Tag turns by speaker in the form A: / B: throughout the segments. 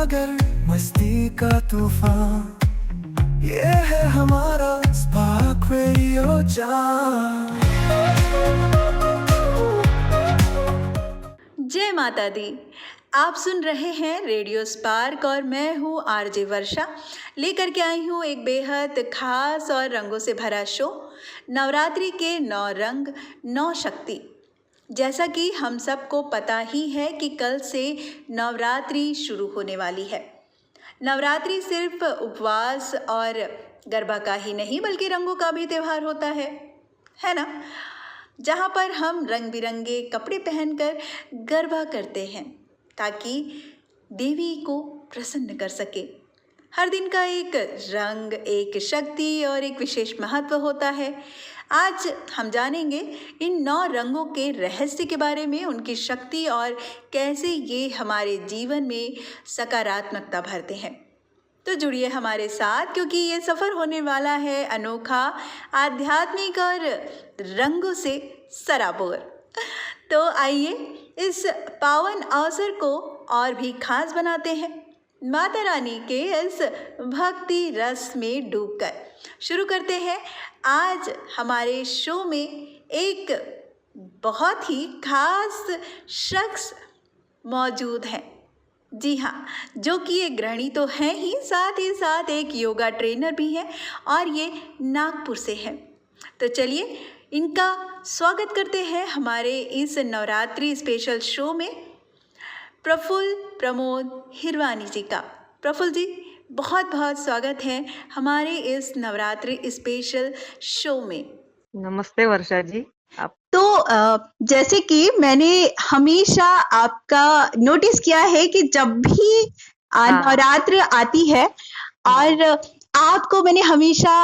A: सागर मस्ती का तूफान, ये है हमारा स्पार्क रेडियो जान।
B: जय माता दी। आप सुन रहे हैं रेडियो स्पार्क और मैं हूँ आरजे वर्षा, लेकर के आई हूँ एक बेहद खास और रंगों से भरा शो, नवरात्रि के 9 रंग 9 शक्ति। जैसा कि हम सबको पता ही है कि कल से नवरात्रि शुरू होने वाली है। नवरात्रि सिर्फ उपवास और गरबा का ही नहीं बल्कि रंगों का भी त्यौहार होता है ना, जहाँ पर हम रंग बिरंगे कपड़े पहनकर गरबा करते हैं ताकि देवी को प्रसन्न कर सके। हर दिन का एक रंग, एक शक्ति और एक विशेष महत्व होता है। आज हम जानेंगे इन 9 रंगों के रहस्य के बारे में, उनकी शक्ति और कैसे ये हमारे जीवन में सकारात्मकता भरते हैं। तो जुड़िए हमारे साथ, क्योंकि ये सफ़र होने वाला है अनोखा, आध्यात्मिक और रंगों से सराबोर। तो आइए इस पावन अवसर को और भी खास बनाते हैं, माता रानी के इस भक्ति रस में डूबकर। शुरू करते हैं। आज हमारे शो में एक बहुत ही खास शख्स मौजूद हैं। जी हाँ, जो कि एक गृहिणी तो हैं ही साथ एक योगा ट्रेनर भी हैं और ये नागपुर से हैं। तो चलिए इनका स्वागत करते हैं हमारे इस नवरात्रि स्पेशल शो में, प्रफुल्ल प्रमोद हिरवानी जी का। प्रफुल्ल जी, बहुत बहुत स्वागत है हमारे इस नवरात्रि स्पेशल शो में।
C: नमस्ते वर्षा जी। आप
B: तो जैसे कि मैंने हमेशा आपका नोटिस किया है कि जब भी नवरात्र आती है और आपको मैंने हमेशा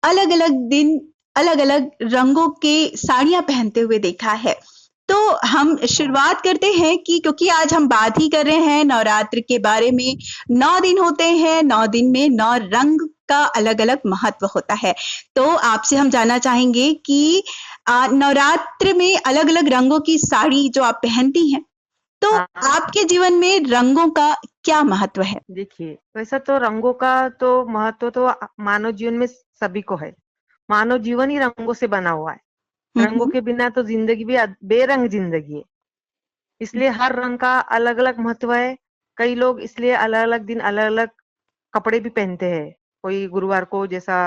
B: अलग अलग दिन अलग अलग रंगों के साड़ियां पहनते हुए देखा है। तो हम शुरुआत करते हैं कि क्योंकि आज हम बात ही कर रहे हैं नवरात्र के बारे में। 9 दिन होते हैं, 9 दिन में 9 रंग का अलग अलग महत्व होता है। तो आपसे हम जानना चाहेंगे कि नवरात्र में अलग अलग रंगों की साड़ी जो आप पहनती हैं, तो आपके जीवन में रंगों का क्या महत्व है?
C: देखिए, वैसा तो रंगों का तो महत्व तो मानव जीवन में सभी को है। मानव जीवन ही रंगों से बना हुआ है। रंगों के बिना तो जिंदगी भी बेरंग जिंदगी है। इसलिए हर रंग का अलग अलग महत्व है। कई लोग इसलिए अलग अलग दिन अलग अलग कपड़े भी पहनते हैं। कोई गुरुवार को जैसा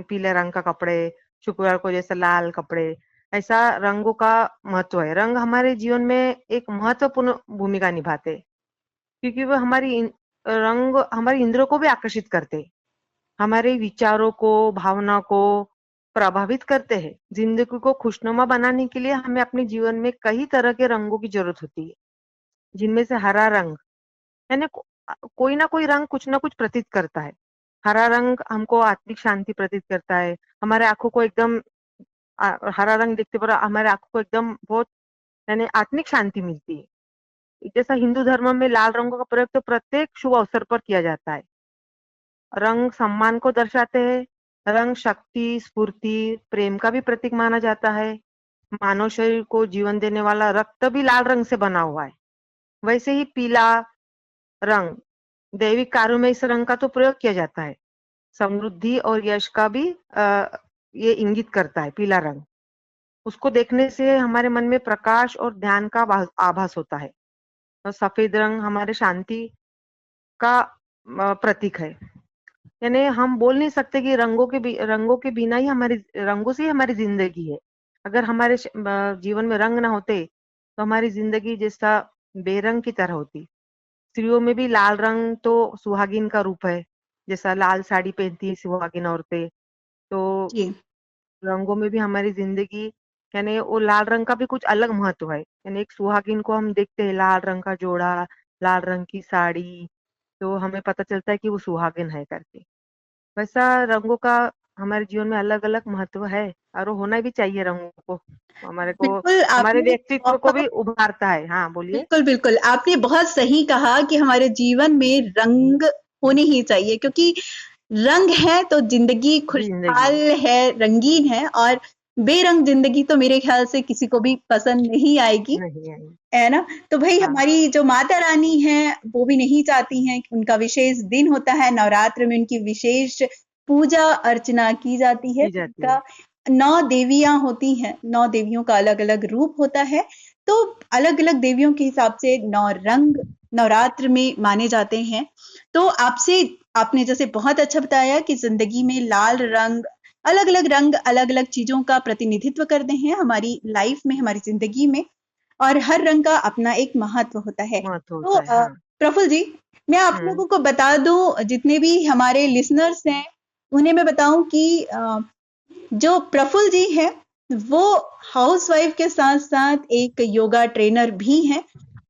C: पीले रंग का कपड़े, शुक्रवार को जैसा लाल कपड़े, ऐसा रंगों का महत्व है। रंग हमारे जीवन में एक महत्वपूर्ण भूमिका निभाते हैं, क्योंकि वो रंग हमारे इंद्रियों को भी आकर्षित करते हैं, हमारे विचारों को, भावना को प्रभावित करते हैं। जिंदगी को खुशनुमा बनाने के लिए हमें अपने जीवन में कई तरह के रंगों की जरूरत होती है, जिनमें से हरा रंग यानी कोई ना कोई रंग कुछ ना कुछ प्रतीत करता है। हरा रंग हमको आत्मिक शांति प्रतीत करता है। हमारे आंखों को एकदम हरा रंग देखते पर हमारे आंखों को एकदम बहुत यानी आत्मिक शांति मिलती है। जैसा हिंदू धर्म में लाल रंगों का प्रयोग तो प्रत्येक शुभ अवसर पर किया जाता है। रंग सम्मान को दर्शाते हैं। रंग शक्ति, स्फूर्ति, प्रेम का भी प्रतीक माना जाता है। मानव शरीर को जीवन देने वाला रक्त भी लाल रंग से बना हुआ है। वैसे ही पीला रंग दैविक कार्यों में इस रंग का तो प्रयोग किया जाता है। समृद्धि और यश का भी ये इंगित करता है पीला रंग। उसको देखने से हमारे मन में प्रकाश और ध्यान का आभास होता है। और सफेद रंग हमारे शांति का प्रतीक है। यानी हम बोल नहीं सकते कि रंगों के बिना ही रंगों से ही हमारी जिंदगी है। अगर हमारे जीवन में रंग ना होते तो हमारी जिंदगी जैसा बेरंग की तरह होती। स्त्रियों में भी लाल रंग तो सुहागिन का रूप है। जैसा लाल साड़ी पहनती है सुहागिन औरतें, तो रंगों में भी हमारी जिंदगी यानी वो लाल रंग का भी कुछ अलग महत्व है। यानी एक सुहागिन को हम देखते हैं लाल रंग का जोड़ा, लाल रंग की साड़ी, तो हमें पता चलता है कि वो सुहागिन है करके। वैसा रंगों का हमारे जीवन में अलग अलग महत्व है और वो होना भी चाहिए। रंगों को हमारे व्यक्तित्व को भी उभारता है। हाँ बोलिए।
B: बिल्कुल आपने बहुत सही कहा कि हमारे जीवन में रंग होने ही चाहिए, क्योंकि रंग है तो जिंदगी खुशहाल है, रंगीन है। और बेरंग जिंदगी तो मेरे ख्याल से किसी को भी पसंद नहीं आएगी,
C: नहीं आई।
B: है ना। तो भाई
C: हाँ,
B: हमारी जो माता रानी है वो भी नहीं चाहती हैं, उनका विशेष दिन होता है नवरात्र में, उनकी विशेष पूजा अर्चना की जाती है।
C: की जाती है।
B: उनका 9 देवियां होती हैं, 9 देवियों का अलग अलग रूप होता है। तो अलग अलग देवियों के हिसाब से 9 रंग नवरात्र में माने जाते हैं। तो आपने जैसे बहुत अच्छा बताया कि जिंदगी में लाल रंग, रंग अलग अलग चीजों का प्रतिनिधित्व करते हैं हमारी लाइफ में, हमारी जिंदगी में, और हर रंग का अपना एक महत्व होता है।
C: महत्व
B: तो
C: होता है। हाँ।
B: प्रफुल्ल जी, मैं आप
C: हम्म।
B: लोगों को बता दूं, जितने भी हमारे लिसनर्स हैं उन्हें मैं बताऊं कि जो प्रफुल्ल जी हैं वो हाउसवाइफ के साथ साथ एक योगा ट्रेनर भी हैं,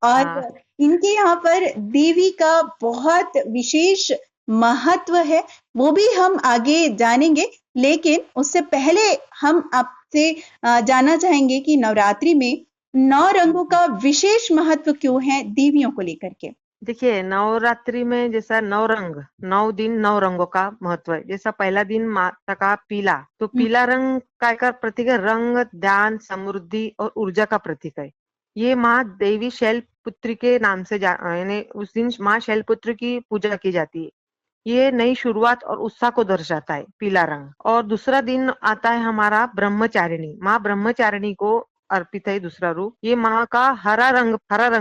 B: और
C: हाँ।
B: इनके यहाँ पर देवी का बहुत विशेष महत्व है, वो भी हम आगे जानेंगे। लेकिन उससे पहले हम आपसे जानना चाहेंगे कि नवरात्रि में 9 रंगों
C: जी।
B: का विशेष महत्व क्यों है देवियों को लेकर के।
C: देखिए, नवरात्रि में जैसा 9 रंग, 9 दिन 9 रंगों का महत्व है। जैसा पहला दिन माता का पीला, तो
B: हम्म,
C: पीला रंग काय का प्रतीक है? रंग, ध्यान, समृद्धि और ऊर्जा का प्रतीक है। ये माँ देवी शैलपुत्री के नाम से यानी उस दिन माँ शैलपुत्री की पूजा की जाती है। ये नई शुरुआत और उत्साह को दर्शाता है, पीला रंग। और दूसरा दिन आता है हमारा ब्रह्मचारिणी, माँ ब्रह्मचारिणी को अर्पित है दूसरा रूप। ये माँ का हरा रंग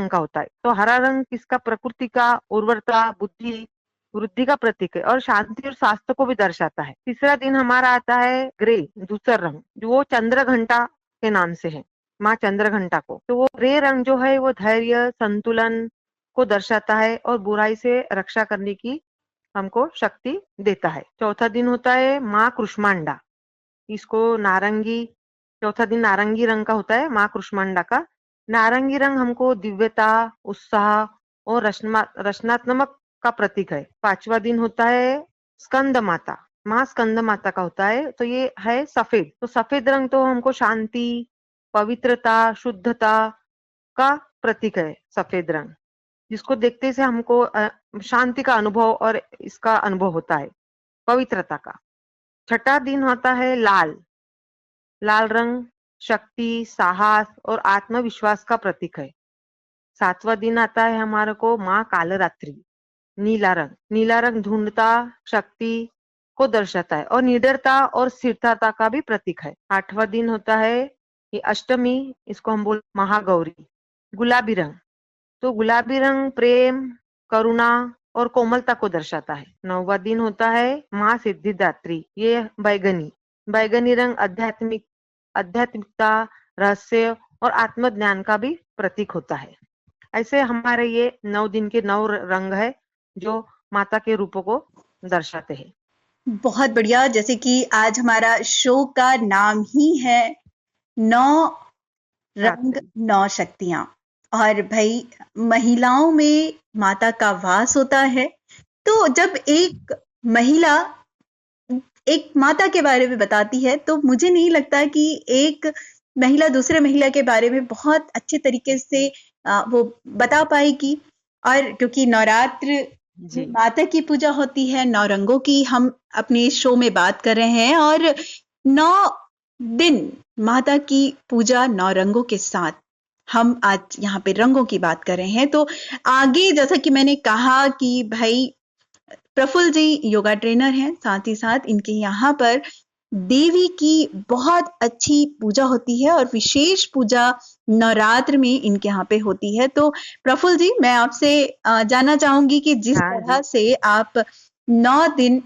C: का होता है। तो हरा रंग किसका? प्रकृति का, उर्वरता, बुद्धि, वृद्धि का प्रतीक है और शांति और स्वास्थ्य को भी दर्शाता है। तीसरा दिन हमारा आता है ग्रे, दूसरा रंग, जो वो चंद्र घंटा के नाम से है, माँ चंद्र घंटा को। तो वो ग्रे रंग जो है वो धैर्य, संतुलन को दर्शाता है और बुराई से रक्षा करने की हमको शक्ति देता है। चौथा दिन होता है माँ कुष्मांडा, इसको नारंगी, चौथा दिन नारंगी रंग का होता है माँ कुष्मांडा का। नारंगी रंग हमको दिव्यता, उत्साह और रचनात्मक का प्रतीक है। पांचवा दिन होता है स्कंद माता, माँ स्कंद माता का होता है। तो ये है सफेद, तो सफेद रंग तो हमको शांति, पवित्रता, शुद्धता का प्रतीक है सफेद रंग, जिसको देखते से हमको शांति का अनुभव और इसका अनुभव होता है, पवित्रता का। छठा दिन होता है लाल, लाल रंग शक्ति, साहस और आत्मविश्वास का प्रतीक है। सातवां दिन आता है हमारे को माँ कालरात्रि, नीला रंग, नीला रंग धूर्णता, शक्ति को दर्शाता है और निडरता और स्थिरता का भी प्रतीक है। आठवां दिन होता है ये अष्टमी, इसको हम बोल महागौरी, गुलाबी रंग, तो गुलाबी रंग प्रेम, करुणा और कोमलता को दर्शाता है। नौवां दिन होता है माँ सिद्धिदात्री, ये बैगनी, बैगनी रंग आध्यात्मिकता, रहस्य और आत्मज्ञान का भी प्रतीक होता है। ऐसे हमारे ये 9 दिन के 9 रंग है जो माता के रूपों को दर्शाते हैं।
B: बहुत बढ़िया। जैसे कि आज हमारा शो का नाम ही है 9 रंग
C: रात्रि।
B: 9 शक्तियां, और भाई महिलाओं में माता का वास होता है। तो जब एक महिला एक माता के बारे में बताती है तो मुझे नहीं लगता कि एक महिला दूसरे महिला के बारे में बहुत अच्छे तरीके से वो बता पाएगी। और क्योंकि नवरात्र
C: जी।
B: माता की पूजा होती है, 9 रंगों की हम अपने शो में बात कर रहे हैं, और 9 दिन माता की पूजा 9 रंगों के साथ हम आज यहाँ पे रंगों की बात कर रहे हैं। तो आगे जैसा कि मैंने कहा कि भाई प्रफुल्ल जी योगा ट्रेनर हैं, साथ ही साथ इनके यहाँ पर देवी की बहुत अच्छी पूजा होती है और विशेष पूजा नवरात्र में इनके यहाँ पे होती है। तो प्रफुल्ल जी, मैं आपसे जानना चाहूंगी कि जिस
C: हाँ
B: तरह
C: जी।
B: से आप 9 दिन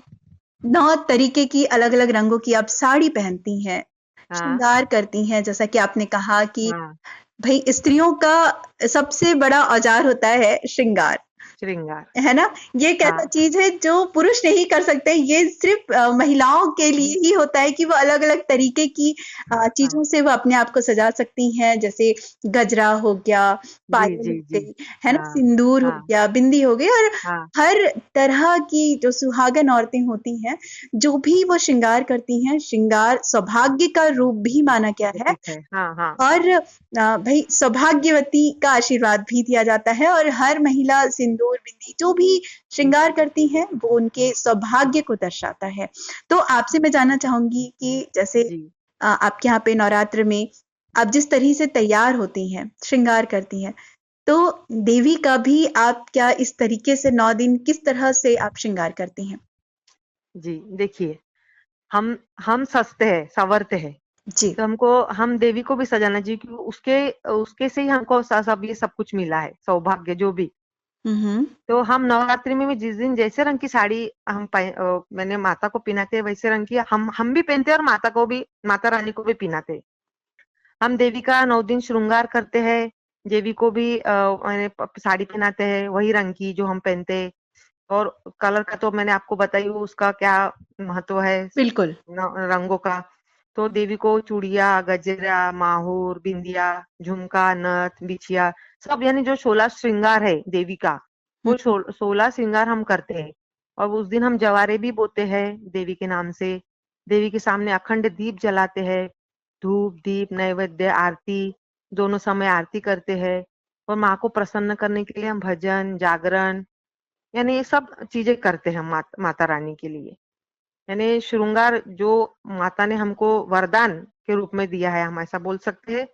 B: 9 तरीके की अलग अलग रंगों की आप साड़ी पहनती हैं,
C: हाँ।
B: श्रृंगार करती हैं, जैसा कि आपने कहा कि
C: हाँ।
B: भाई स्त्रियों का सबसे बड़ा औजार होता है श्रृंगार,
C: श्रृंगार।
B: है ना। ये एक ऐसा
C: हाँ।
B: चीज है जो पुरुष नहीं कर सकते, ये सिर्फ महिलाओं के लिए ही होता है कि वो अलग अलग तरीके की चीजों
C: हाँ।
B: से वो अपने आप को सजा सकती हैं, जैसे गजरा हो गया,
C: जी
B: पायल
C: जी
B: हो
C: जी।
B: गई, है ना,
C: हाँ।
B: सिंदूर हो
C: हाँ।
B: गया, बिंदी हो गई, और
C: हाँ।
B: हर तरह की जो सुहागन औरतें होती हैं जो भी वो श्रृंगार करती हैं, श्रृंगार सौभाग्य का रूप भी माना गया है।
C: प्रतीक है। हाँ। हाँ।
B: और भाई सौभाग्यवती का आशीर्वाद भी दिया जाता है, और हर महिला सिंदूर बिंदी जो भी श्रृंगार करती है वो उनके सौभाग्य को दर्शाता है। तो आपसे मैं जानना चाहूंगी कि जैसे
C: जी।
B: आपके यहाँ पे नवरात्र में आप जिस तरह से तैयार होती हैं, श्रृंगार करती हैं, तो देवी का भी आप क्या इस तरीके से 9 दिन किस तरह से आप श्रृंगार करती हैं?
C: जी, देखिए, हम सजते हैं, संवरते हैं,
B: जी।
C: तो हम देवी को भी सजाना चाहिए, क्योंकि उसके उसके से ही हमको सब ये सब कुछ मिला है, सौभाग्य जो भी।
B: हुँ, हुँ।
C: तो हम नवरात्रि में भी जिस दिन जैसे रंग की साड़ी मैंने माता को पहनाते हैं, वैसे रंग की हम भी पहनते हैं और माता रानी को भी पहनाते हैं। हम देवी का 9 दिन श्रृंगार करते हैं, देवी को भी मैंने साड़ी पहनाते हैं, वही रंग की जो हम पहनते हैं। और कलर का तो मैंने आपको बताई हूँ, उसका क्या महत्व है
B: बिल्कुल।
C: रंगों का। तो देवी को चूड़िया, गजरा, माहुर, बिंदिया, झुमका, नथ, बिछिया, सब यानी जो 16 श्रृंगार है देवी का,
B: हुँ,
C: वो 16 श्रृंगार हम करते हैं। और उस दिन हम जवारे भी बोते हैं देवी के नाम से। देवी के सामने अखंड दीप जलाते हैं, धूप दीप नैवेद्य आरती, दोनों समय आरती करते हैं। और माँ को प्रसन्न करने के लिए हम भजन, जागरण, यानी ये सब चीजें करते हैं माता रानी के लिए। यानी श्रृंगार जो माता ने हमको वरदान के रूप में दिया है, हम ऐसा बोल सकते हैं।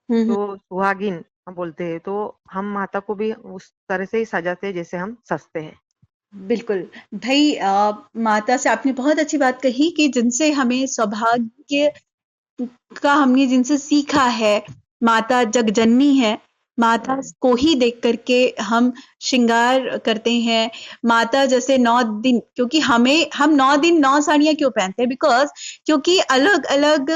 B: हुँ, हुँ।
C: तो सुहागिन हम बोलते हैं, तो हम माता को भी उस तरह से ही सजाते हैं जैसे हम सजते हैं।
B: बिल्कुल। भई माता से आपने बहुत अच्छी बात कही कि जिनसे हमें सौभाग्य का हमने जिनसे सीखा है, माता जगजननी है, माता को ही देख कर के हम श्रृंगार करते हैं। माता जैसे 9 दिन, क्योंकि हम 9 दिन 9 साड़ियाँ क्यों पहनते हैं? बिकॉज़ क्योंकि अलग-अलग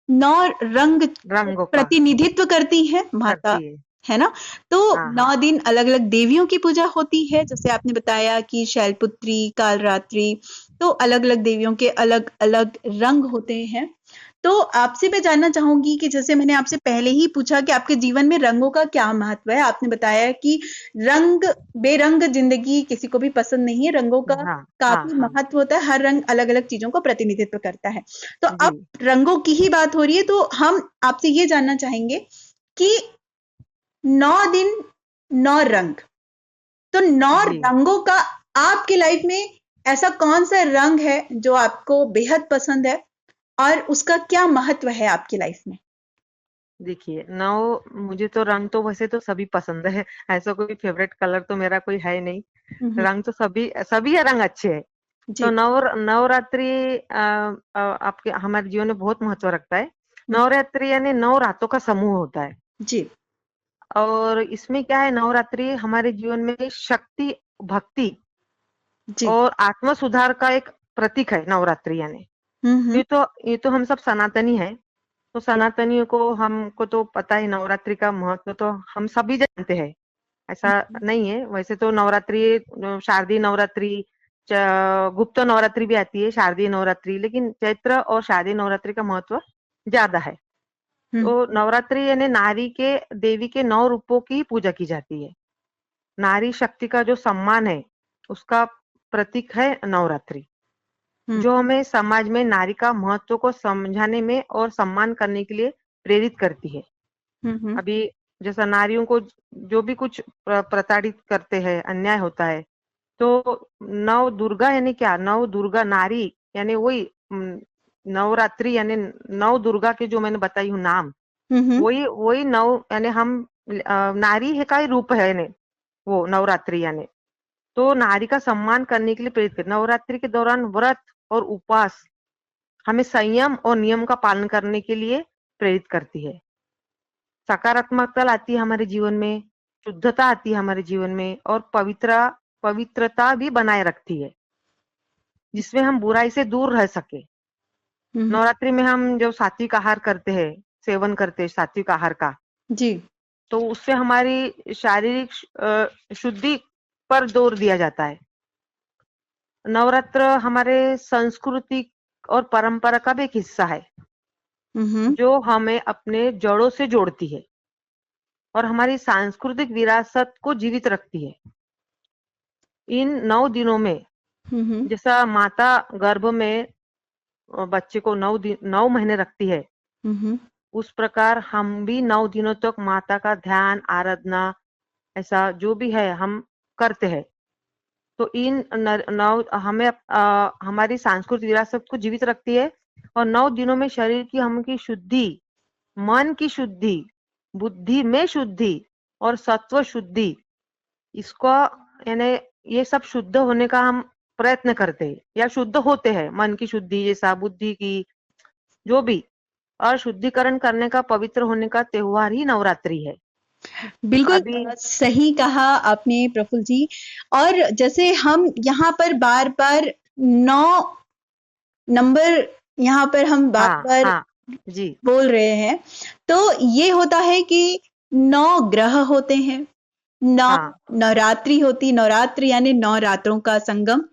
B: 9 रंग
C: रंगों का
B: प्रतिनिधित्व करती हैं माता,
C: करती है।
B: है ना? तो
C: हाँ,
B: 9
C: हाँ।
B: दिन अलग-अलग देवियों की पूजा होती है, जैसे आपने बताया कि शैलपुत्री, कालरात्रि, तो अलग-अलग देवियों के अलग-अलग रंग होते हैं। तो आपसे मैं जानना चाहूँगी कि जैसे मैंने आपसे पहले ही पूछा कि आपके जीवन में रंगों का क्या महत्व है? आपने बताया कि रंग बेरंग ज़िंदगी किसी को भी पसंद नहीं है, रंगों का
C: हाँ, हाँ,
B: काफ़ी
C: हाँ।
B: महत्व होता है, हर रंग अलग-अलग चीज़ों को प्रतिनिधित्व करता है। तो
C: जी,
B: अब रंगों की ही बात हो रही है, तो हम आपसे ये जानना चाहेंगे कि 9 दिन 9 रंग, तो 9
C: जी।
B: रंगों का आपकी लाइफ में ऐसा कौन-सा रंग है जो आपको बेहद पसंद है और उसका क्या महत्व है आपकी लाइफ में?
C: देखिए, मुझे तो रंग तो वैसे तो सभी पसंद है। ऐसा कोई फ़ेवरेट कलर तो मेरा कोई है नहीं।
B: हुँ, हुँ।
C: रंग तो सभी सभी रंग अच्छे हैं। तो
B: जी।
C: नवरात्रि आपके हमारे जीवन में बहुत महत्व रखता है।
B: हुँ,
C: नवरात्रि यानी 9 रातों का समूह होता है।
B: जी,
C: और इसमें क्या है, नवरात्रि हमारे जीवन में शक्ति, भक्ति
B: जी।
C: और आत्म सुधार का एक प्रतीक है नवरात्रि यानी।
B: हुँ, हुँ।
C: ये तो हम सब सनातनी हैं। तो सनातनियों को हमको तो पता है नवरात्रि का महत्व तो हम सभी जानते हैं।
B: हुँ,
C: ऐसा
B: हुँ।
C: नहीं है, वैसे तो नवरात्रि शारदीय नवरात्रि, गुप्त नवरात्रि भी आती है, शारदीय नवरात्रि, लेकिन चैत्र और शारदीय नवरात्रि का महत्व ज्यादा है।
B: हुँ,
C: तो नवरात्रि यानी देवी के 9 रूपों की पूजा की जाती है। नारी शक्ति का जो सम्मान है, उसका प्रतीक है नवरात्रि,
B: हुँ,
C: जो हमें समाज में नारी का महत्व को समझाने में और सम्मान करने के लिए प्रेरित करती है।
B: हुँ, हुँ।
C: अभी जैसा नारियों को जो भी कुछ प्रताड़ित करते हैं, अन्याय होता है, तो नव दुर्गा यानी क्या? नव दुर्गा नारी यानी वही नवरात्रि यानी 9 दुर्गा के जो मैंने बताई हूँ नाम,
B: हुँ, हुँ।
C: वही वही 9 यानी नारी है का ही रूप है यानी वो नवरात्रि यानी। तो नारी का सम्मान करने के लिए प्रेरित कर नवरात्रि के दौरान व्रत और उपवास हमें संयम और नियम का पालन करने के लिए प्रेरित करती है। सकारात्मकता लाती है हमारे जीवन में, शुद्धता आती है हमारे जीवन में और पवित्रता भी बनाए रखती है, जिसमें हम बुराई से दूर रह सके।
B: हुँ, हुँ।
C: नवरात्रि में हम जब सात्विक आहार करते हैं, सेवन करते हैं सात्विक आहार का,
B: जी।
C: तो उससे हमारी शारीरिक शुद्धि पर जोर दिया जाता है। नवरात्र हमारे सांस्कृतिक और परंपरा का भी एक हिस्सा है,
B: हुँ, हुँ।
C: जो हमें अपने जड़ों से जोड़ती है और हमारी सांस्कृतिक विरासत को जीवित रखती है। इन 9 दिनों में
B: हुँ, हुँ।
C: जैसा माता गर्भ में बच्चे को 9 महीने रखती है,
B: हुँ, हुँ।
C: उस प्रकार हम भी 9 दिनों तक माता का ध्यान, आराधना ऐसा जो भी है हम करते हैं। तो इन नर नौ हमें हमारी सांस्कृतिक विरासत को जीवित रखती है और 9 दिनों में शरीर की हम की शुद्धि, मन की शुद्धि, बुद्धि में शुद्धि और सत्व शुद्धि, इसको यानी ये सब शुद्ध होने का हम प्रयत्न करते हैं या शुद्ध होते हैं। मन की शुद्धि जैसा, बुद्धि की, जो भी, और शुद्धिकरण करने का, पवित्र होने का त्योहार ही नवरात्रि है।
B: बिल्कुल
C: अभी
B: सही कहा आपने प्रफुल्ल जी। और जैसे हम यहाँ पर बार बार 9 नंबर यहाँ पर हम बार
C: हाँ
B: बार
C: हाँ जी
B: बोल रहे हैं, तो ये होता है कि 9 ग्रह होते हैं, 9
C: हाँ
B: नवरात्रि होती, नवरात्रि यानी 9 रात्रों का संगम।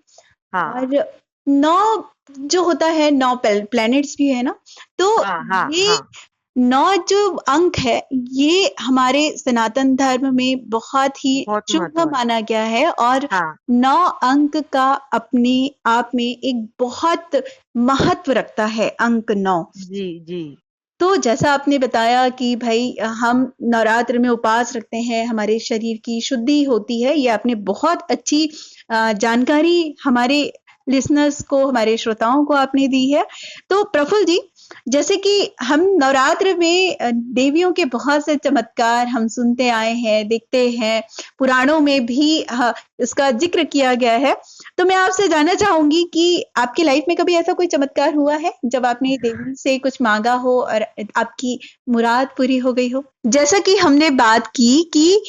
C: हाँ
B: और 9 जो होता है, 9 प्लैनेट्स भी है ना, तो
C: हाँ हाँ
B: ये
C: हाँ
B: 9 जो अंक है, ये हमारे सनातन धर्म में बहुत ही
C: बहुत
B: शुभ
C: महत्व है।
B: माना गया है। और
C: हाँ
B: 9 अंक का अपने आप में एक बहुत महत्व रखता है अंक 9।
C: जी जी
B: तो जैसा आपने बताया कि भाई हम नवरात्र में उपवास रखते हैं, हमारे शरीर की शुद्धि होती है, ये आपने बहुत अच्छी जानकारी हमारे लिसनर्स को, हमारे श्रोताओं को आपने दी है। तो प्रफुल्ल जी, जैसे कि हम नवरात्र में देवियों के बहुत से चमत्कार हम सुनते आए हैं, देखते हैं, पुराणों में भी इसका जिक्र किया गया है। तो मैं आपसे जानना चाहूंगी कि आपकी लाइफ में कभी ऐसा कोई चमत्कार हुआ है जब आपने देवी से कुछ मांगा हो और आपकी मुराद पूरी हो गई हो? जैसा कि हमने बात की कि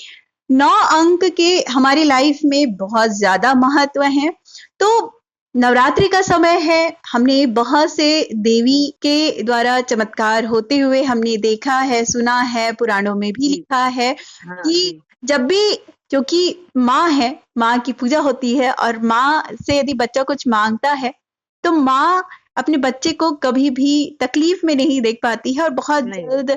B: 9 अंक के हमारी लाइफ में बहुत ज्यादा महत्व है, तो नवरात्रि का समय है, हमने बहुत से देवी के द्वारा चमत्कार होते हुए हमने देखा है, सुना है, पुराणों में भी
C: जी
B: लिखा है
C: हाँ
B: कि
C: जी
B: जब भी, क्योंकि माँ है, माँ की पूजा होती है, और माँ से यदि बच्चा कुछ मांगता है तो माँ अपने बच्चे को कभी भी तकलीफ में नहीं देख पाती है, और बहुत
C: नहीं
B: जल्द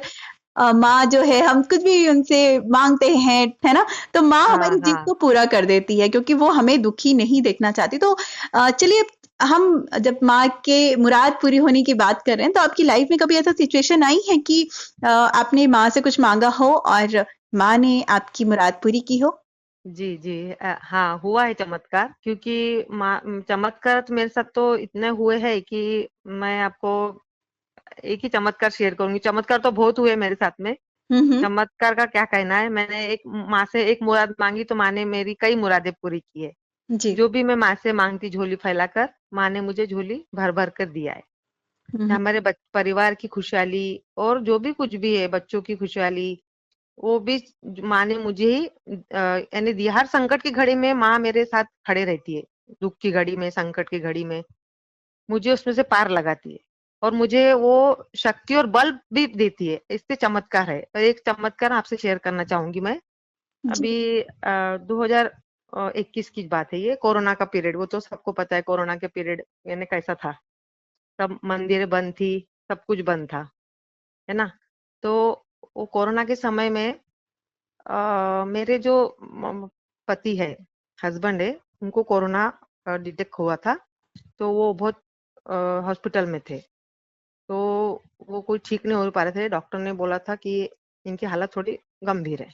B: माँ जो है, हम कुछ भी उनसे मांगते हैं, है ना, तो माँ
C: हाँ
B: हमारी जिद
C: हाँ
B: को पूरा कर देती है, क्योंकि वो हमें दुखी नहीं देखना चाहती। तो चलिए, हम जब माँ के मुराद पूरी होने की बात कर रहे हैं, तो आपकी लाइफ में कभी ऐसा सिचुएशन आई है कि आपने माँ से कुछ मांगा हो और माँ ने आपकी मुराद पूरी की हो?
C: जी जी हाँ, हुआ है चमत्कार। क्योंकि चमत्कार तो मेरे साथ तो इतने हुए हैं कि मैं आपको एक ही चमत्कार शेयर करूंगी। चमत्कार तो बहुत हुए मेरे साथ में।
B: हम्म।
C: चमत्कार का क्या कहना है, मैंने एक माँ से एक मुराद मांगी तो माँ ने मेरी कई मुरादें पूरी की है।
B: जी।
C: जो भी मैं माँ से मांगती झोली फैलाकर, माँ ने मुझे झोली भर भर कर दिया है।
B: हम्म।
C: हमारे परिवार की खुशहाली और जो भी कुछ भी है, बच्चों की खुशहाली, वो भी माँ ने मुझे ही यानी दिया। हर संकट की घड़ी में माँ मेरे साथ खड़े रहती है। दुख की घड़ी में, संकट की घड़ी में मुझे उसमें से पार लगाती है और मुझे वो शक्ति और बल भी देती है। इससे चमत्कार है। और एक चमत्कार आपसे शेयर करना चाहूंगी मैं।
B: जी।
C: अभी 2021 की बात है, ये कोरोना का पीरियड। वो तो सबको पता है कोरोना के पीरियड यानी कैसा था। सब मंदिर बंद थी, सब कुछ बंद था, है ना। तो वो कोरोना के समय में मेरे जो पति है, हस्बैंड है, उनको कोरोना डिटेक्ट हुआ था। तो वो बहुत हॉस्पिटल में थे। तो वो कोई ठीक नहीं हो पा रहे थे। डॉक्टर ने बोला था कि इनकी हालत थोड़ी गंभीर है।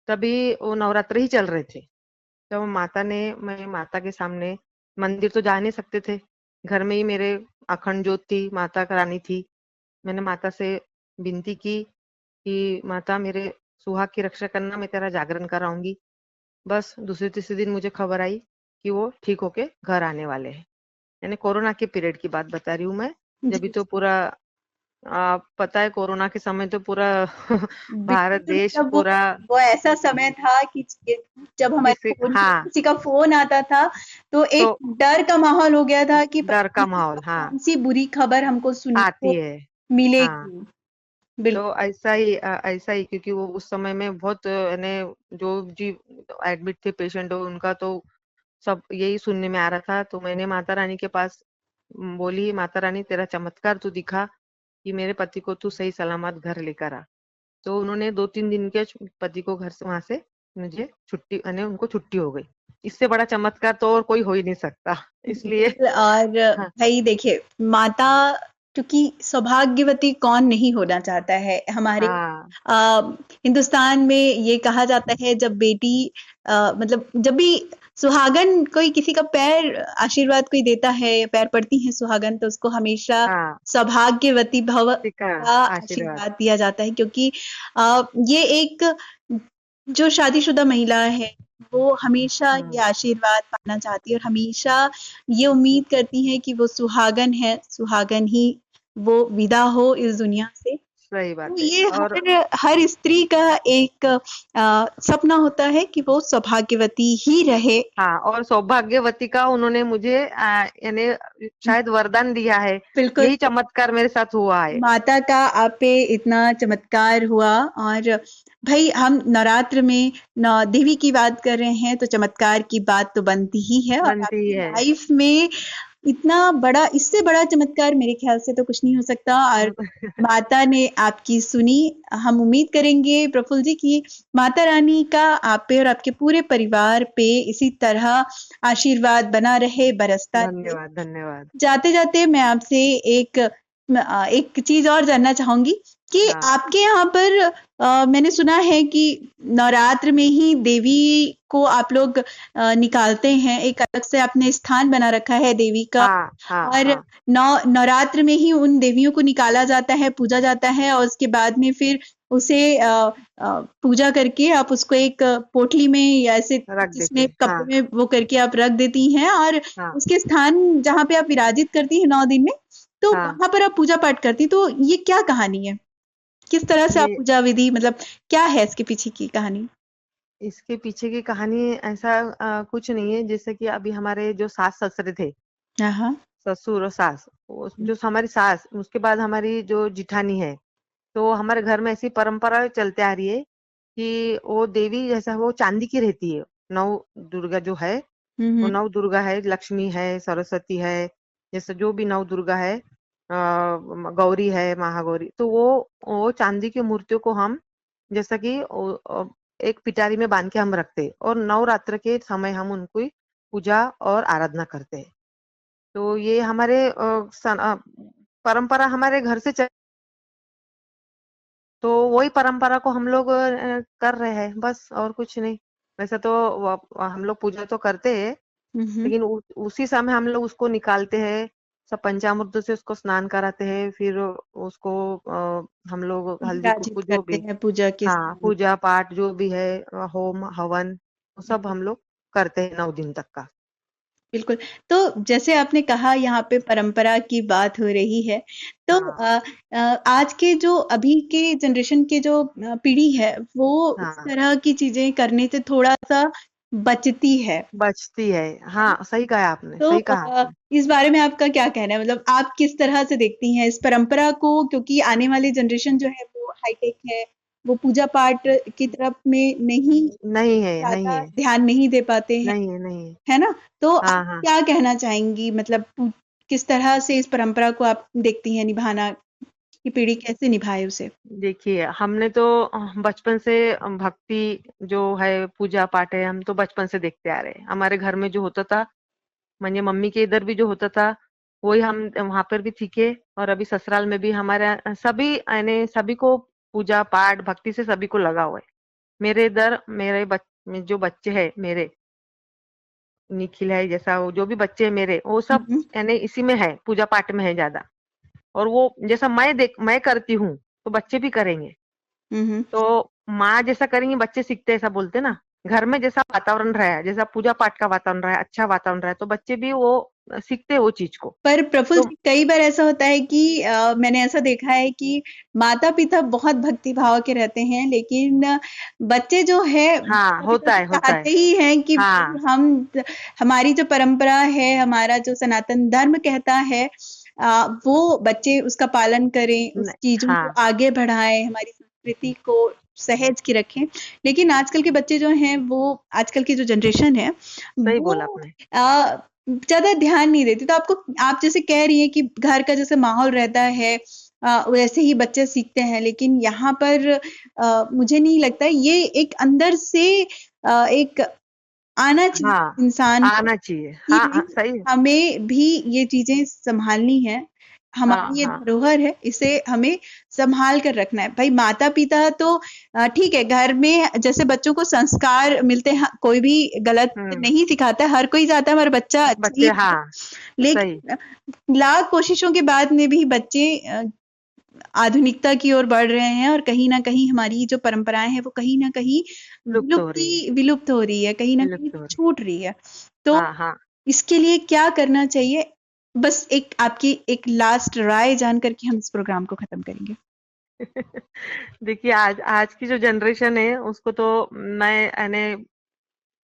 C: तभी वो नवरात्र ही चल रहे थे। तब मैं माता के सामने, मंदिर तो जा नहीं सकते थे, घर में ही मेरे अखंड ज्योत थी, माता रानी थी। मैंने माता से विनती की कि माता मेरे सुहाग की रक्षा करना, मैं तेरा जागरण कराऊंगी। बस दूसरे तीसरे दिन मुझे खबर आई कि वो ठीक होके घर आने वाले हैं। यानी कोरोना के पीरियड की बात बता रही हूँ मैं। जब
B: जी।
C: तो पूरा पता है कोरोना के समय तो पूरा भारत
B: बिल्कुल,
C: देश
B: मतलब
C: पूरा
B: वो ऐसा समय था कि जब हमारे
C: किसी
B: फोन,
C: हाँ
B: किसी का फोन आता था, तो
C: तो
B: एक डर का माहौल हो गया था कि
C: डर
B: पता
C: का
B: नहीं
C: माहौल, हाँ,
B: कौन सी बुरी खबर हमको सुनने
C: आती
B: को
C: है। हाँ,
B: मिलेगी। बिल्कुल।
C: तो ऐसा ही क्योंकि वो उस समय में बहुत यानी जो जी एडमिट थे पेशेंट, उनका तो सब यही सुनने में आ रहा था। तो मैंने माता रानी के पास बोली, माता रानी तेरा चमत्कार तू दिखा कि मेरे पति को तू सही सलामत घर लेकर आ। तो उन्होंने 2-3 दिन के पति को घर से, वहां से मुझे छुट्टी, यानी उनको छुट्टी हो गई। इससे बड़ा चमत्कार तो और कोई हो ही नहीं सकता। इसलिए
B: बिल्कुल। और
C: हाँ
B: भाई देखिए, माता, क्योंकि सौभाग्यवती कौन नहीं होना चाहता है हमारे
C: हाँ
B: हिंदुस्तान में। ये कहा जाता है जब बेटी मतलब जब भी सुहागन कोई किसी का पैर आशीर्वाद कोई देता है या पैर पड़ती है सुहागन तो उसको हमेशा
C: हाँ,
B: सौभाग्यवती भव
C: किसी का
B: का
C: आशीर्वाद।
B: आशीर्वाद दिया जाता है, क्योंकि ये एक जो शादीशुदा महिला है वो हमेशा ये आशीर्वाद पाना चाहती है और हमेशा ये उम्मीद करती है कि वो सुहागन है, सुहागन ही वो विदा हो इस दुनिया से।
C: सही
B: तो
C: बात है।
B: ये
C: और
B: हर स्त्री का एक सपना होता है कि वो सौभाग्यवती ही रहे।
C: हाँ, और सौभाग्यवती का उन्होंने मुझे यानी शायद वरदान दिया है।
B: बिल्कुल,
C: यही चमत्कार मेरे साथ हुआ है।
B: माता का आप पे इतना चमत्कार हुआ। और भाई हम नवरात्र में देवी की बात कर रहे हैं तो चमत्कार की बात तो बनती ही है, और
C: बनती ही
B: आपकी
C: है।
B: लाइफ में इतना बड़ा, इससे बड़ा चमत्कार मेरे ख्याल से तो कुछ नहीं हो सकता। और माता ने आपकी सुनी। हम उम्मीद करेंगे प्रफुल्ल जी की माता रानी का आप पे और आपके पूरे परिवार पे इसी तरह आशीर्वाद बना रहे, बरसता रहे।
C: धन्यवाद, धन्यवाद।
B: जाते जाते मैं आपसे एक चीज और जानना चाहूंगी कि
C: हाँ,
B: आपके यहाँ पर मैंने सुना है कि नवरात्र में ही देवी को आप लोग निकालते हैं, एक अलग से आपने स्थान बना रखा है देवी का।
C: हाँ, हाँ,
B: और
C: हाँ,
B: नवरात्र में ही उन देवियों को निकाला जाता है, पूजा जाता है, और उसके बाद में फिर उसे पूजा करके आप उसको एक पोटली में या ऐसे
C: रख देते
B: जिसमें
C: हैं। हाँ,
B: कपड़े में वो करके आप रख देती हैं, और
C: हाँ,
B: उसके स्थान जहाँ पे आप विराजित करती हैं 9 दिन में, तो
C: हाँ।
B: वहां पर आप पूजा पाठ करती। तो ये क्या कहानी है? किस तरह से आप
C: ये
B: पूजा विधि, मतलब क्या है इसके पीछे की कहानी?
C: इसके पीछे की कहानी ऐसा कुछ नहीं है। जैसे कि अभी हमारे जो सास-ससुर थे,
B: हाँ, हाँ।
C: ससुर और सास, जो हमारी सास, उसके बाद हमारी जो जिठानी है, तो हमारे घर में ऐसी परंपरा चलते आ रही है कि वो देवी जैसा वो चांदी की रहती है। नौ दुर्गा जो है,
B: हम्म,
C: वो नौ दुर्गा है, लक्ष्मी है, सरस्वती है, जैसे जो भी नौ दुर्गा है, गौरी है, महागौरी, तो वो चांदी की मूर्तियों को हम जैसा कि एक पिटारी में बांध के हम रखते हैं और नवरात्र के समय हम उनकी पूजा और आराधना करते हैं। तो ये हमारे परंपरा हमारे घर से तो वही परंपरा को हम लोग कर रहे हैं, बस और कुछ नहीं। वैसे तो हम लोग पूजा तो करते हैं,
B: हम्म।
C: लेकिन उसी समय हम लोग उसको निकालते हैं, सब पंचामृत से उसको स्नान कराते हैं, फिर उसको हम लोग हल्दी
B: विराजित
C: कुमकुम जो
B: करते
C: भी,
B: हैं पूजा के
C: हाँ,
B: स्थान पे।
C: पूजा पाठ जो भी है, होम हवन, वो सब हम लोग करते हैं 9 दिन तक का।
B: बिल्कुल। तो जैसे आपने कहा यहाँ पे परंपरा की बात हो रही है, तो
C: हाँ,
B: आज के जो अभी के जनरेशन के जो पीढ़ी है, वो इस
C: हाँ,
B: तरह की चीजें करने से थोड़ा-सा बचती है।
C: बचती है। हाँ, सही कहा आपने,
B: तो
C: सही कहा आपने।
B: इस बारे में आपका क्या कहना है? मतलब आप किस तरह से देखती हैं इस परंपरा को? क्योंकि आने वाली जनरेशन जो है वो हाईटेक है, वो पूजा पाठ की तरफ में नहीं
C: नहीं है, नहीं
B: ज़्यादा
C: है,
B: ध्यान नहीं दे पाते हैं,
C: नहीं है, नहीं है।
B: है ना? तो आप
C: हाँ, हाँ।
B: क्या कहना चाहेंगी? मतलब किस तरह से इस परंपरा को आप देखती हैं निभाना, कि पीढ़ी कैसे निभाए उसे?
C: देखिए, हमने तो बचपन से भक्ति जो है, पूजा पाठ है, हम तो बचपन से देखते आ रहे हैं। हमारे घर में जो होता था, म्हणजे मम्मी के इधर भी जो होता था, वही हम वहाँ पर भी सीखे और अभी ससुराल में भी हमारे सभी यानी सभी को पूजा पाठ, भक्ति से सभी को लगा हुआ है। मेरे इधर जो बच्चे हैं मेरे, निखिल है जैसा वो जो भी बच्चे हैं मेरे, वो
B: हुँ,
C: सब
B: हुँ।
C: यानी इसी में है, पूजा पाठ में है ज़्यादा। और वो जैसा मैं करती हूँ, तो बच्चे भी करेंगे।
B: हुँ, हुँ।
C: तो माँ जैसा करेंगी बच्चे सीखते हैं, ऐसा बोलते हैं ना। घर में जैसा वातावरण रहा है, जैसा पूजा पाठ का वातावरण रहा है, अच्छा वातावरण रहा है, तो बच्चे भी वो सीखते हैं वो चीज को।
B: पर प्रफुल्ल
C: तो
B: जी, कई बार ऐसा होता है कि मैंने ऐसा देखा है कि माता-पिता बहुत भक्ति भाव के रहते हैं, लेकिन बच्चे जो है
C: हाँ,
B: माता-पिता
C: होता
B: से
C: है, होता है।
B: चाहते ही हैं कि
C: हाँ,
B: भाई हमारी जो परंपरा है, हमारा जो सनातन धर्म कहता है, वो बच्चे उसका पालन करें, उस चीज़ों को
C: हाँ,
B: आगे बढ़ाएँ, हमारी संस्कृति को सहेज के रखें। लेकिन आजकल के बच्चे जो हैं, वो आजकल की जो जनरेशन है,
C: सही बोला
B: वो
C: आपने।
B: ज़्यादा ध्यान नहीं देती। तो आप जैसे कह रही हैं कि घर का जैसे माहौल रहता है, वैसे ही बच्चे सीखते हैं, लेकिन यहाँ पर मुझे नहीं लगता, ये एक अंदर से एक आना
C: हाँ,
B: चाहिए इंसान को
C: आना चाहिए।
B: कि
C: हाँ, हाँ,
B: नहीं,
C: सही।
B: हमें भी ये चीज़ें सँभालनी है। हमारी ये
C: हाँ
B: धरोहर है, इसे हमें संभाल कर रखना है। भाई माता पिता तो ठीक है, घर में जैसे बच्चों को संस्कार मिलते हैं, कोई भी गलत
C: हम्म
B: नहीं सिखाता है, हर कोई चाहता है हमारा बच्चा अच्छा ही
C: बच्चे
B: रहे।
C: हाँ सही
B: लेकिन लाख कोशिशों के बाद में भी बच्चे आधुनिकता की ओर बढ़ रहे हैं, और कहीं ना कहीं हमारी जो परंपराएं हैं वो कहीं ना कहीं
C: लुप्त हो रही है
B: विलुप्त हो रही है, कहीं ना कहीं
C: विलुप्त हो रही
B: छूट रही है।
C: है
B: तो
C: हाँ हाँ
B: इसके लिए क्या करना चाहिए? बस एक आपकी एक लास्ट राय जान करके हम इस प्रोग्राम को खत्म करेंगे।
C: देखिए आज आज की जो जनरेशन है उसको तो मैं यानी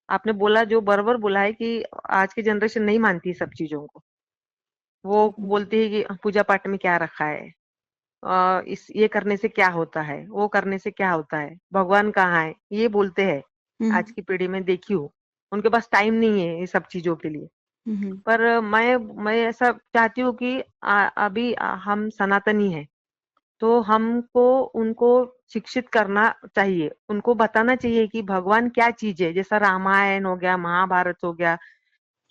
C: आपने बोला जो बराबर बोला है कि आज की जनरेशन नहीं मानती सब चीजों को। वो बोलती है कि पूजा पाठ में क्या रखा है, इस ये करने से क्या होता है, वो करने से क्या होता है, भगवान कहाँ है, ये बोलते हैं।
B: हम्म
C: आज की पीढ़ी में देखी हूँ, उनके पास टाइम नहीं है ये सब चीजों के लिए।
B: हम्म
C: पर मैं ऐसा चाहती हूँ कि अभी हम सनातनी हैं, तो हमको उनको शिक्षित करना चाहिए, उनको बताना चाहिए कि भगवान क्या चीज है। जैसा रामायण हो गया, महाभारत हो गया,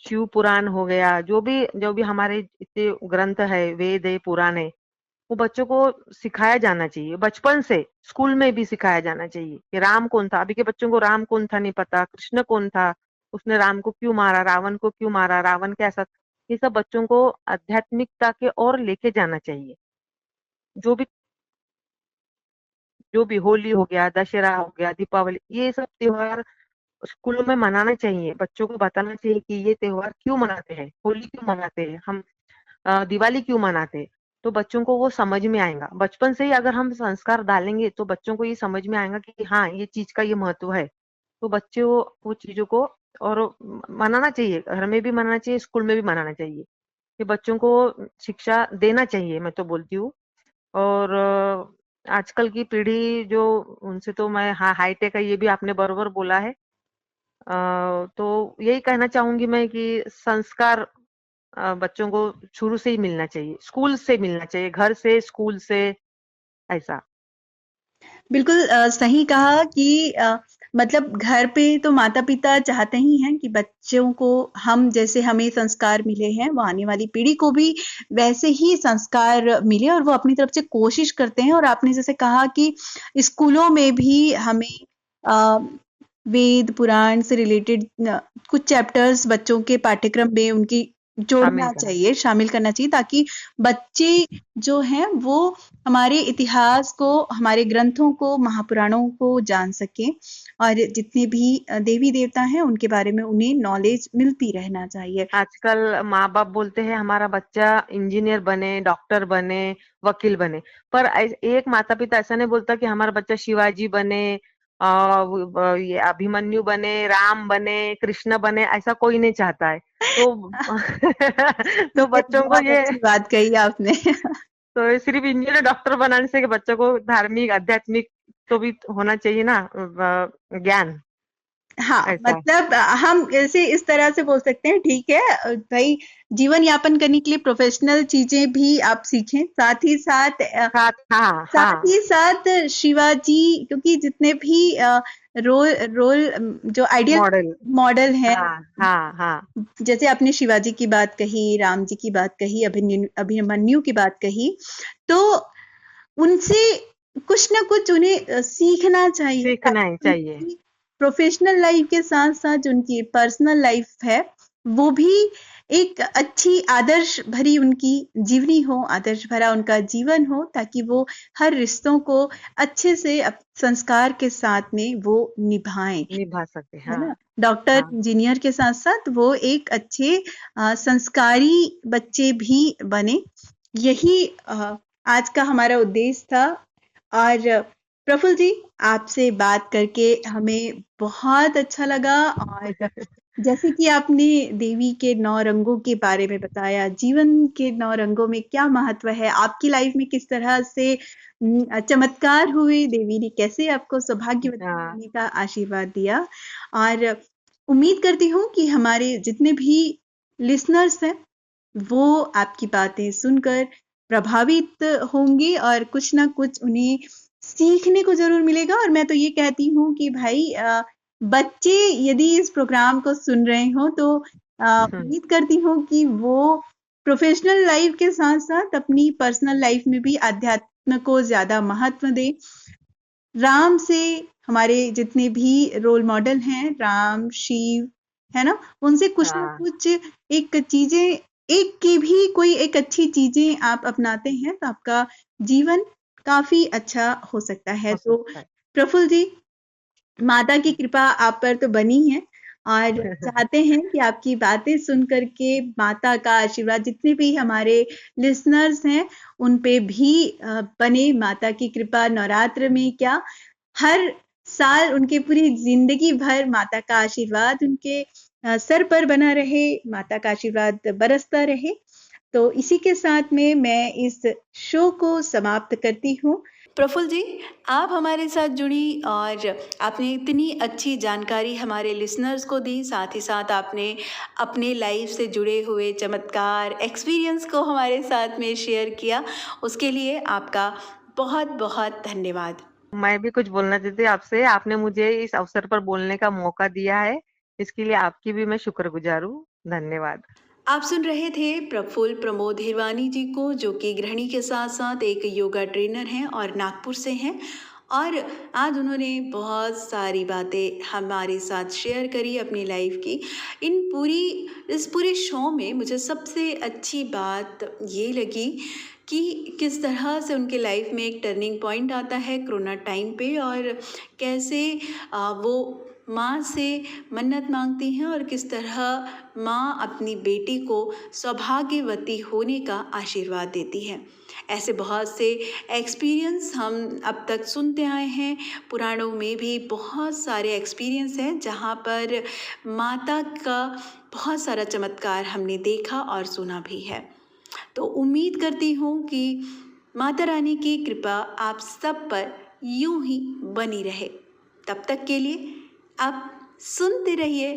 C: शिव पुराण हो गया, जो भी हमारे इतने ग्रंथ है, वेद है, पुराण है, वो बच्चों को सिखाया जाना चाहिए। बचपन से स्कूल में भी सिखाया जाना चाहिए कि राम कौन था। अभी के बच्चों को राम कौन था नहीं पता, कृष्ण कौन था, उसने राम को क्यों मारा, रावण को क्यों मारा, रावण कैसा था। ये सब बच्चों को आध्यात्मिकता के ओर लेके जाना चाहिए। जो भी जो भी होली हो गया, दशहरा हो गया, दीपावली, ये सब त्योहार स्कूलों में मनाना चाहिए। बच्चों को बताना चाहिए कि ये त्योहार क्यों मनाते हैं, होली क्यों मनाते हैं हम, दिवाली क्यों मनाते हैं। तो बच्चों को वो समझ में आएगा। बचपन से ही अगर हम संस्कार डालेंगे तो बच्चों को ये समझ में आएगा कि हाँ ये चीज का ये महत्व है। तो बच्चे वो चीजों को और मनाना चाहिए, घर में भी मनाना चाहिए, स्कूल में भी मनाना चाहिए। कि बच्चों को शिक्षा देना चाहिए, मैं तो बोलती हूँ। और आजकल की पीढ़ी जो, उनसे तो मैं हाँ हाईटेक है, ये भी आपने बरोबर बोला है। तो यही कहना चाहूंगी मैं कि संस्कार बच्चों को शुरू से ही मिलना चाहिए, स्कूल से मिलना चाहिए, घर से, स्कूल से, ऐसा।
B: बिल्कुल सही कहा कि मतलब घर पे तो माता पिता चाहते ही हैं कि बच्चों को हम जैसे हमें संस्कार मिले हैं वो आने वाली पीढ़ी को भी वैसे ही संस्कार मिले, और वो अपनी तरफ से कोशिश करते हैं। और आपने जैसे कहा कि स्कूलों में भी हमें अ, वेद पुराण से रिलेटेड कुछ चैप्टर्स बच्चों के पाठ्यक्रम में उनकी
C: शामिल
B: जोड़ना
C: करना।
B: चाहिए, शामिल करना चाहिए, ताकि बच्चे जो हैं वो हमारे इतिहास को, हमारे ग्रंथों को, महापुराणों को जान सकें, और जितने भी देवी देवता हैं उनके बारे में उन्हें नॉलेज मिलती रहना चाहिए।
C: आजकल माँ बाप बोलते हैं हमारा बच्चा इंजीनियर बने, डॉक्टर बने, वकील बने। पर एक माता पिता ऐसा नहीं बोलता कि हमारा बच्चा शिवाजी बने, ये अभिमन्यु बने, राम बने, कृष्ण बने, ऐसा कोई नहीं चाहता है। तो तो
B: ये
C: बच्चों को
B: बहुत
C: ये,
B: अच्छी बात कही आपने।
C: तो सिर्फ इंजीनियर डॉक्टर बनाने से कि बच्चों को धार्मिक आध्यात्मिक तो भी होना चाहिए ना, ज्ञान,
B: हाँ,
C: ऐसा।
B: मतलब हम इसे इस तरह से बोल सकते हैं, ठीक है भाई, जीवन यापन करने के लिए प्रोफेशनल चीजें भी आप सीखें, साथ ही साथ
C: साथ हाँ
B: साथ
C: हाँ
B: ही साथ शिवाजी, क्योंकि जितने भी रोल रोल जो आइडियल
C: मॉडल,
B: मॉडल है,
C: हाँ हाँ हाँ
B: जैसे आपने शिवाजी की बात कही, राम जी की बात कही, अभिमन्यु की बात कही, तो उनसे कुछ ना कुछ उन्हें सीखना चाहिए,
C: सीखना ही
B: ताकि
C: चाहिए।
B: उनकी प्रोफेशनल लाइफ के साथ साथ जो उनकी पर्सनल लाइफ है वो भी एक अच्छी आदर्श भरी उनकी जीवनी हो, आदर्श भरा उनका जीवन हो, ताकि वो हर रिश्तों को अच्छे से संस्कार के साथ में वो निभाएं,
C: निभा सके
B: है
C: हाँ
B: ना। डॉक्टर
C: हाँ
B: इंजीनियर के साथ साथ वो एक अच्छे संस्कारी बच्चे भी बने। यही आज का हमारा उद्देश्य था। और प्रफुल्ल जी, आपसे बात करके हमें बहुत अच्छा लगा, और जैसे कि आपने देवी के 9 रंगों के बारे में बताया, जीवन के 9 रंगों में क्या महत्व है, आपकी लाइफ में किस तरह से चमत्कार हुए, देवी ने कैसे आपको सौभाग्यवती
C: हाँ
B: बनने का आशीर्वाद दिया। और उम्मीद करती हूँ कि हमारे जितने भी लिसनर्स हैं वो आपकी बातें सुनकर प्रभावित होंगे, और कुछ ना कुछ उन्हें सीखने को जरूर मिलेगा। और मैं तो ये कहती हूँ कि भाई बच्चे यदि इस प्रोग्राम को सुन रहे हो तो उम्मीद करती हूँ कि वो प्रोफेशनल लाइफ के साथ साथ अपनी पर्सनल लाइफ में भी अध्यात्म को ज्यादा महत्व दें। राम से हमारे जितने भी रोल मॉडल हैं, राम, शिव, है ना, उनसे कुछ ना
C: हाँ
B: कुछ एक चीजें, एक की भी कोई एक अच्छी चीजें आप अपनाते हैं तो आपका जीवन काफी अच्छा हो सकता है।
C: हो
B: तो
C: सकता है।
B: प्रफुल्ल जी, माता की कृपा आप पर तो बनी है और चाहते हैं कि आपकी बातें सुन करके माता का आशीर्वाद जितने भी हमारे लिसनर्स हैं उन पे भी बने। माता की कृपा नवरात्र में क्या, हर साल उनके पूरी जिंदगी भर माता का आशीर्वाद उनके सर पर बना रहे, माता का आशीर्वाद बरसता रहे। तो इसी के साथ में मैं इस शो को समाप्त करती हूँ। प्रफुल्ल जी, आप हमारे साथ जुड़ी और आपने इतनी अच्छी जानकारी हमारे लिसनर्स को दी, साथ ही साथ आपने अपने लाइफ से जुड़े हुए चमत्कार, एक्सपीरियंस को हमारे साथ में शेयर किया, उसके लिए आपका बहुत बहुत धन्यवाद।
C: मैं भी कुछ बोलना चाहती हूँ आपसे। आपने मुझे इस अवसर पर बोलने का मौका दिया है, इसके लिए आपकी भी मैं शुक्रगुजार हूँ। धन्यवाद।
B: आप सुन रहे थे प्रफुल्ल प्रमोद हिरवानी जी को, जो कि गृहिणी के साथ साथ एक योगा ट्रेनर हैं और नागपुर से हैं। और आज उन्होंने बहुत सारी बातें हमारे साथ शेयर करी अपनी लाइफ की। इस पूरे शो में मुझे सबसे अच्छी बात ये लगी कि किस तरह से उनके लाइफ में एक टर्निंग पॉइंट आता है कोरोना टाइम पे, और कैसे वो माँ से मन्नत मांगती हैं और किस तरह माँ अपनी बेटी को सौभाग्यवती होने का आशीर्वाद देती है। ऐसे बहुत से एक्सपीरियंस हम अब तक सुनते आए हैं। पुराणों में भी बहुत सारे एक्सपीरियंस हैं जहाँ पर माता का बहुत सारा चमत्कार हमने देखा और सुना भी है। तो उम्मीद करती हूँ कि माता रानी की कृपा आप सब पर यूं ही बनी रहे। तब तक के लिए आप सुनते रहिए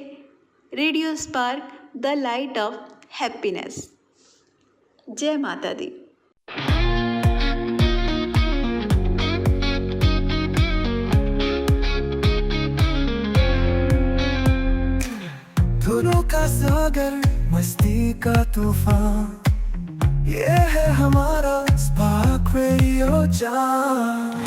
B: radio spark, the light of happiness. जय माता दी।
A: धुनों का सागर, मस्ती का तूफान, ये है हमारा स्पार्क रेडियो जान।